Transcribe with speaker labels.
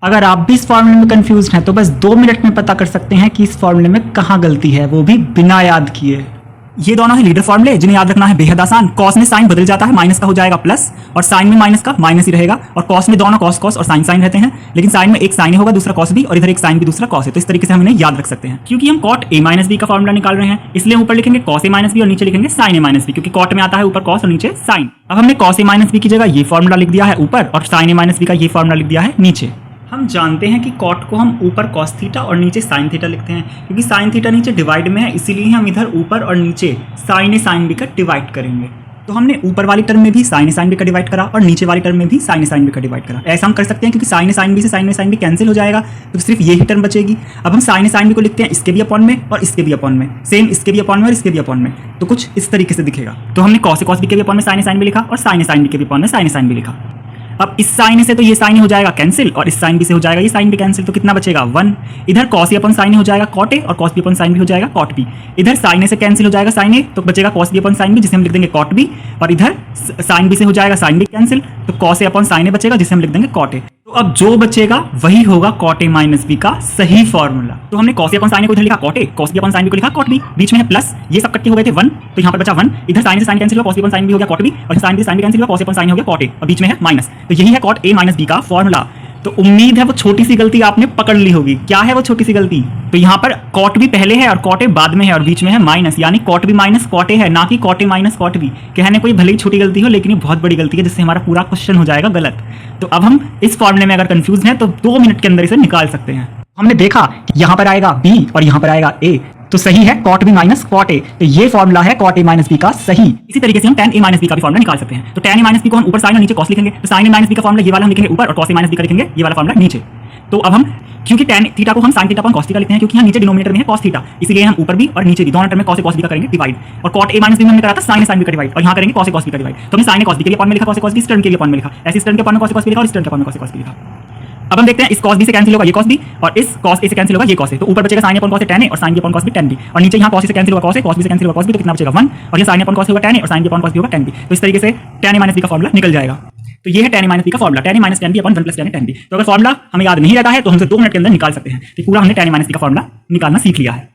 Speaker 1: अगर आप भी इस फॉर्मूले में कंफ्यूज हैं तो बस 2 मिनट में पता कर सकते हैं कि इस फॉर्मूले में कहाँ गलती है, वो भी बिना याद किए। ये दोनों है लीडर फॉर्मूले जिन्हें याद रखना है बेहद आसान। कॉस में साइन बदल जाता है, माइनस का हो जाएगा प्लस, और साइन में माइनस का माइनस ही रहेगा। और कॉस में दोनों कॉस कॉस और साइन साइन रहते हैं, लेकिन साइन में एक साइन होगा दूसरा कॉस भी, और इधर एक साइन भी दूसरा कॉस है। तो इस तरीके से हम इन्हें याद रख सकते हैं। क्योंकि हम कॉट ए माइनस बी का फॉर्मूला निकाल रहे हैं, इसलिए ऊपर लिखेंगे कॉस ए माइनस बी और नीचे लिखेंगे साइन ए माइनस बी, क्योंकि कॉट में आता है ऊपर कॉस और नीचे साइन। अब हमने कॉस ए माइनस बी की जगह ये फॉर्मूला लिख दिया है ऊपर, और साइन ए माइनस बी का ये फॉर्मूला लिख दिया है नीचे। हम जानते हैं कि कॉट को हम ऊपर कॉस थीटा और नीचे साइन थीटा लिखते हैं, क्योंकि साइन थीटा नीचे डिवाइड में है, इसीलिए हम इधर ऊपर और नीचे साइन ए साइन बी का डिवाइड करेंगे। तो हमने ऊपर वाली टर्म में भी साइन ए साइन बी का डिवाइड करा और नीचे वाली टर्म में भी साइन ए साइन बी का डिवाइड करा। ऐसा हम कर सकते हैं क्योंकि साइन ए साइन बी से साइन ए साइन बी कैंसिल हो जाएगा, तो सिर्फ यही टर्म बचेगी। अब हम साइन ए साइन बी को लिखते हैं इसके भी अपॉन में और इसके भी अपॉन में, सेम इसके भी अपॉन में और इसके भी अपॉन में, तो कुछ इस तरीके से दिखेगा। तो हमने कॉस ए कॉस बी के भी अपॉन में साइन ए साइन बी लिखा और साइन ए साइन बी के भी अपॉन में साइन ए साइन बी लिखा। अब इस साइन से तो ये साइन हो जाएगा कैंसिल, और इस साइन बी से हो जाएगा ये साइन भी कैंसिल, तो कितना बचेगा 1। इधर कॉस ए अपन साइन हो जाएगा कॉट ए, और कॉस बी अपन साइन भी हो जाएगा कॉट बी। इधर साइन ए से कैंसिल हो जाएगा साइन ए, तो बचेगा कॉस बी अपन साइन बी, जिसे हम लिख देंगे कॉट बी। और इधर साइन बी से हो जाएगा साइन बी कैंसिल, तो कॉस ए अपन साइन ए बचेगा, जिसे हम लिख देंगे कॉट ए। तो अब जो बचेगा वही होगा कॉट ए माइनस बी का सही फॉर्मूला। तो हमने कॉस ए अपन साइन ए को इधर लिखा कॉट ए, कॉस बी अपन साइन बी को लिखा कॉट बी, बीच में है प्लस, ये सब कट्टे हो गए थे 1, तो यहाँ पर बचा 1। इधर साइन से साइन कैंसिल हुआ, कॉस बी अपन साइन बी हो गया कॉट बी, और साइन से साइन कैंसिल हुआ, कॉस ए अपन साइन हो गया कॉट ए, और बीच में है माइनस। तो यही है कॉट ए माइनस बी का फॉर्मूला। तो उम्मीद है वो छोटी सी गलती आपने पकड़ ली होगी। क्या है वो छोटी सी गलती? तो यहाँ पर कॉट बी पहले है और कॉट ए बाद में है, और बीच में है माइनस, यानी cot B minus cot A है, ना कि cot A minus cot B. कहने कोई भले ही छोटी गलती हो, लेकिन ये बहुत बड़ी गलती है, जिससे हमारा पूरा क्वेश्चन हो जाएगा गलत। तो अब हम इस फॉर्मूले में अगर कंफ्यूज हैं तो 2 मिनट के अंदर इसे निकाल सकते हैं। हमने देखा कि यहाँ पर आएगा बी और यहाँ पर आएगा ए, तो सही है cot B minus cot A. तो ये फॉर्मूला है कॉट ए माइनस बी का सही। इसी तरीके से हम tan ए माइनस बी का भी फॉर्मूला निकाल सकते हैं। तो tan ए माइनस बी को हम ऊपर साइन और नीचे कॉस लिखेंगे, तो साइन ए माइनस बी का फॉर्मूला ये वाला हम लिखेंगे ऊपर, और कॉस ए माइनस बी का लिखेंगे ये वाला फॉर्मूला नीचे। तो अब हम क्योंकि tan थीटा को हम sin theta upon cos theta लिखते हैं, क्योंकि यहाँ नीचे डिनोमिनेटर में है cos थीटा, इसलिए हम ऊपर भी और नीचे भी दोनों टर्म में cos ए cos बी का करेंगे डिवाइड। और cot ए माइनस बी में हमने करा था sin ए sin बी का डिवाइड, और यहाँ करेंगे cos ए cos बी का डिवाइड। तो हमने sin ए cos बी के लिए अपॉन में लिखा, cos ए cos बी इस टर्म के लिए अपॉन में लिखा, ऐसे इस टर्म के अपॉन में cos ए cos बी लिखा और इस टर्म के अपॉन में cos ए cos बी लिखा। अब हम देखते हैं इस cos b से कैंसिल होगा ये cos b, और इस cos a से कैंसिल होगा ये cos a। तो ऊपर बचेगा sin a upon cos a tan a और sin b upon cos b tan b, और नीचे यहाँ cos a से कैंसिल होगा cos a, cos b से कैंसिल होगा cos b, तो कितना बचेगा 1, और ये sin a upon cos a होगा tan a और sin b upon cos b होगा tan b। तो इस तरीके से tan a माइनस b का फॉर्मूला निकल जाएगा। तो ये है tan a माइनस b का formula, tan a minus tan b upon 1 plus tan a tan b। तो अगर फॉर्मूला हमें याद नहीं रहता है तो हमसे 2 मिनट के अंदर निकाल सकते हैं कि पूरा हमने tan a माइनस b का फॉर्मूला निकालना सीख लिया है।